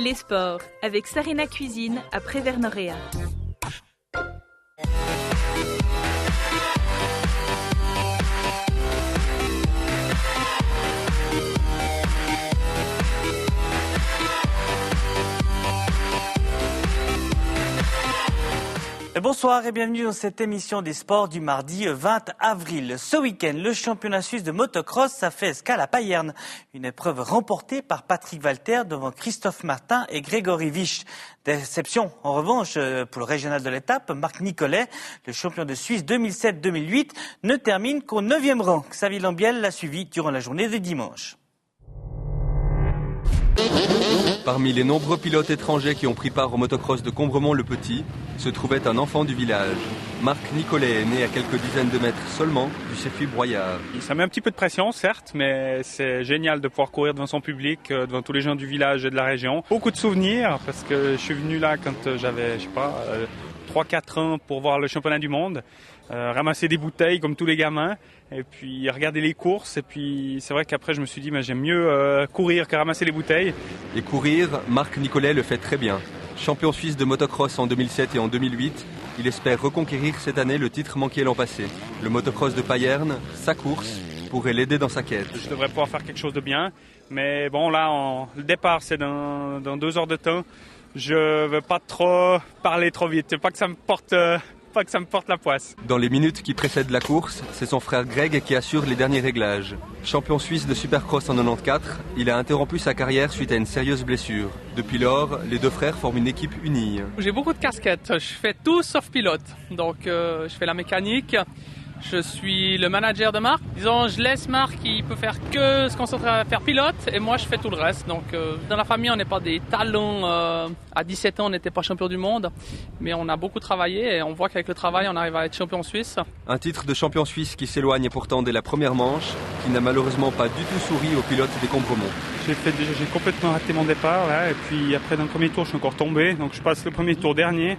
Les sports, avec Sarina Cuisine à Prévert-Noréa. Bonsoir et bienvenue dans cette émission des sports du mardi 20 avril. Ce week-end, le championnat suisse de motocross a fait escale à Payerne. Une épreuve remportée par Patrick Walter devant Christophe Martin et Grégory Wisch. Déception, en revanche, pour le régional de l'étape, Marc Nicollet, le champion de Suisse 2007-2008, ne termine qu'au 9e rang. Xavier Lambiel l'a suivi durant la journée de dimanche. Parmi les nombreux pilotes étrangers qui ont pris part au motocross de Combremont-le-Petit, se trouvait un enfant du village. Marc Nicollet est né à quelques dizaines de mètres seulement du circuit Broyard. Ça met un petit peu de pression, certes, mais c'est génial de pouvoir courir devant son public, devant tous les gens du village et de la région. Beaucoup de souvenirs, parce que je suis venu là quand j'avais, 3-4 ans pour voir le championnat du monde, ramasser des bouteilles comme tous les gamins, et puis regarder les courses. Et puis c'est vrai qu'après je me suis dit, j'aime mieux courir que ramasser les bouteilles. Et courir, Marc Nicollet le fait très bien. Champion suisse de motocross en 2007 et en 2008, il espère reconquérir cette année le titre manqué l'an passé. Le motocross de Payerne, sa course, pourrait l'aider dans sa quête. Je devrais pouvoir faire quelque chose de bien, mais bon là, le départ c'est dans 2 heures de temps. Je veux pas trop parler trop vite, pas que ça me porte la poisse. Dans les minutes qui précèdent la course, c'est son frère Greg qui assure les derniers réglages. Champion suisse de supercross en 94, il a interrompu sa carrière suite à une sérieuse blessure. Depuis lors, les deux frères forment une équipe unie. J'ai beaucoup de casquettes, je fais tout sauf pilote. Donc je fais la mécanique, je suis le manager de Marc. Disons, je laisse Marc, il peut faire que se concentrer à faire pilote et moi je fais tout le reste. Donc dans la famille, on n'est pas des talents. À 17 ans, on n'était pas champion du monde, mais on a beaucoup travaillé et on voit qu'avec le travail, on arrive à être champion suisse. Un titre de champion suisse qui s'éloigne pourtant dès la première manche, qui n'a malheureusement pas du tout souri aux pilotes des Combremont. J'ai complètement raté mon départ là, et puis après dans le premier tour, je suis encore tombé, donc je passe le premier tour dernier,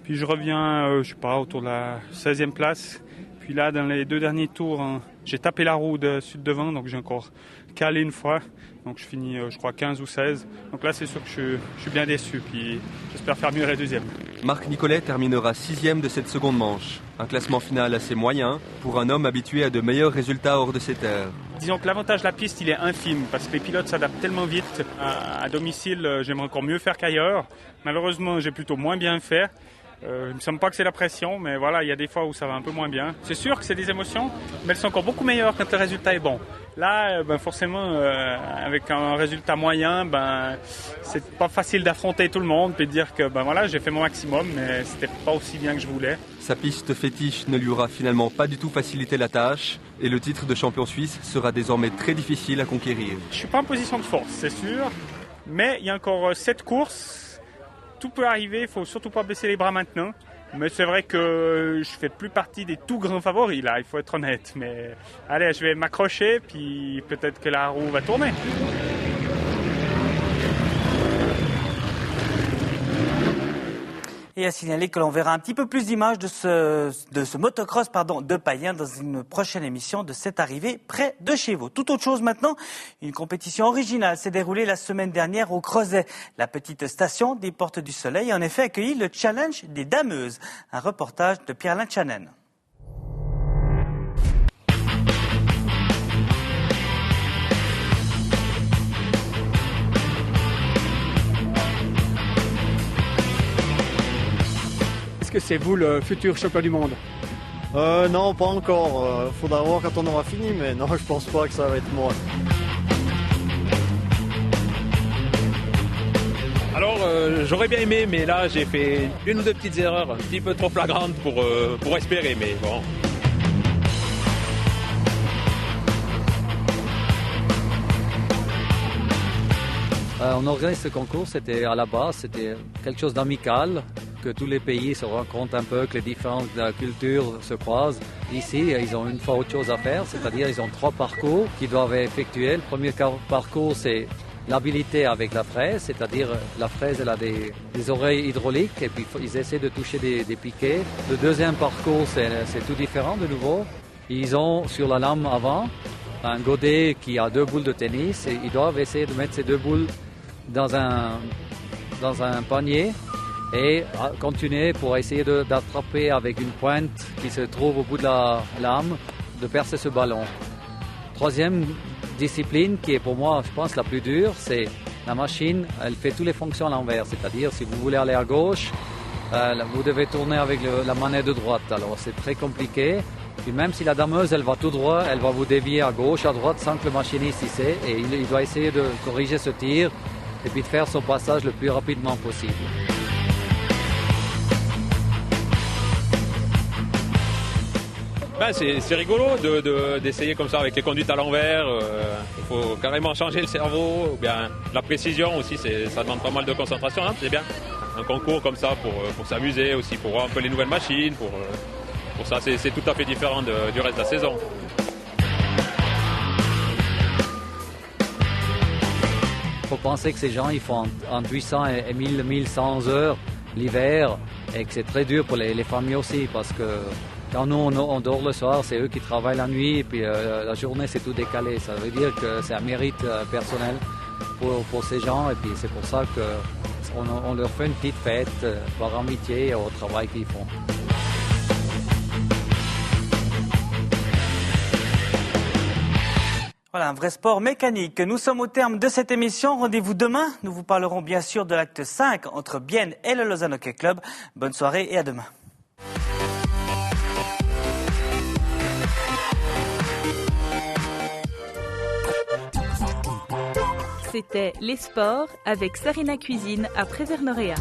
puis je reviens, autour de la 16e place. Puis là, dans les 2 derniers tours, j'ai tapé la roue de sud devant, donc j'ai encore calé une fois. Donc je finis, 15 ou 16. Donc là, c'est sûr que je suis bien déçu, puis j'espère faire mieux la deuxième. Marc Nicollet terminera 6e de cette seconde manche. Un classement final assez moyen pour un homme habitué à de meilleurs résultats hors de ses terres. Disons que l'avantage de la piste, il est infime, parce que les pilotes s'adaptent tellement vite. À domicile, j'aimerais encore mieux faire qu'ailleurs. Malheureusement, j'ai plutôt moins bien fait. Il ne me semble pas que c'est la pression, mais voilà, il y a des fois où ça va un peu moins bien. C'est sûr que c'est des émotions, mais elles sont encore beaucoup meilleures quand le résultat est bon. Là, forcément, avec un résultat moyen, c'est pas facile d'affronter tout le monde et de dire que j'ai fait mon maximum, mais c'était pas aussi bien que je voulais. Sa piste fétiche ne lui aura finalement pas du tout facilité la tâche, et le titre de champion suisse sera désormais très difficile à conquérir. Je suis pas en position de force, c'est sûr, mais il y a encore 7 courses. Tout peut arriver, il ne faut surtout pas baisser les bras maintenant. Mais c'est vrai que je ne fais plus partie des tout grands favoris là, il faut être honnête. Mais allez, je vais m'accrocher, puis peut-être que la roue va tourner. Et à signaler que l'on verra un petit peu plus d'images de ce motocross de Payerne dans une prochaine émission de cette arrivée près de chez vous. Tout autre chose maintenant, une compétition originale s'est déroulée la semaine dernière au Crozet. La petite station des Portes du Soleil a en effet accueilli le challenge des dameuses. Un reportage de Pierre Lanchanen. Est-ce que c'est vous le futur champion du monde? Non, pas encore. Faudra voir quand on aura fini, mais non, je pense pas que ça va être moi. Alors, j'aurais bien aimé, mais là, j'ai fait 1 ou 2 petites erreurs un petit peu trop flagrantes pour espérer, mais bon. On organise ce concours, c'était à la base, c'était quelque chose d'amical, que tous les pays se rencontrent un peu, que les différentes cultures se croisent. Ici, ils ont une fois autre chose à faire, c'est-à-dire ils ont 3 parcours qu'ils doivent effectuer. Le premier parcours, c'est l'habilité avec la fraise, c'est-à-dire la fraise elle a des oreilles hydrauliques et puis ils essaient de toucher des piquets. Le deuxième parcours, c'est tout différent de nouveau. Ils ont sur la lame avant un godet qui a 2 boules de tennis et ils doivent essayer de mettre ces 2 boules dans un dans un panier et continuer pour essayer d'attraper avec une pointe qui se trouve au bout de la lame, de percer ce ballon. Troisième discipline qui est pour moi, je pense, la plus dure, c'est la machine, elle fait toutes les fonctions à l'envers, c'est-à-dire si vous voulez aller à gauche, vous devez tourner avec la manette de droite, alors c'est très compliqué. Puis même si la dameuse, elle va tout droit, elle va vous dévier à gauche, à droite, sans que le machiniste y sait, et il doit essayer de corriger ce tir et puis de faire son passage le plus rapidement possible. Ben, c'est rigolo d'essayer comme ça avec les conduites à l'envers. Il faut carrément changer le cerveau. Ou bien la précision aussi, ça demande pas mal de concentration. Hein, c'est bien. Un concours comme ça pour s'amuser aussi, pour voir un peu les nouvelles machines. Pour ça, c'est tout à fait différent du reste de la saison. Il faut penser que ces gens, ils font entre 800 et 1100 heures l'hiver et que c'est très dur pour les familles aussi parce que quand nous on dort le soir, c'est eux qui travaillent la nuit et puis la journée c'est tout décalé. Ça veut dire que c'est un mérite personnel pour ces gens et puis c'est pour ça qu'on leur fait une petite fête par amitié au travail qu'ils font. Voilà, un vrai sport mécanique. Nous sommes au terme de cette émission. Rendez-vous demain. Nous vous parlerons bien sûr de l'acte 5 entre Bienne et le Lausanne Hockey Club. Bonne soirée et à demain. C'était Les Sports avec Sarina Cuisine à Prévert-Noréa.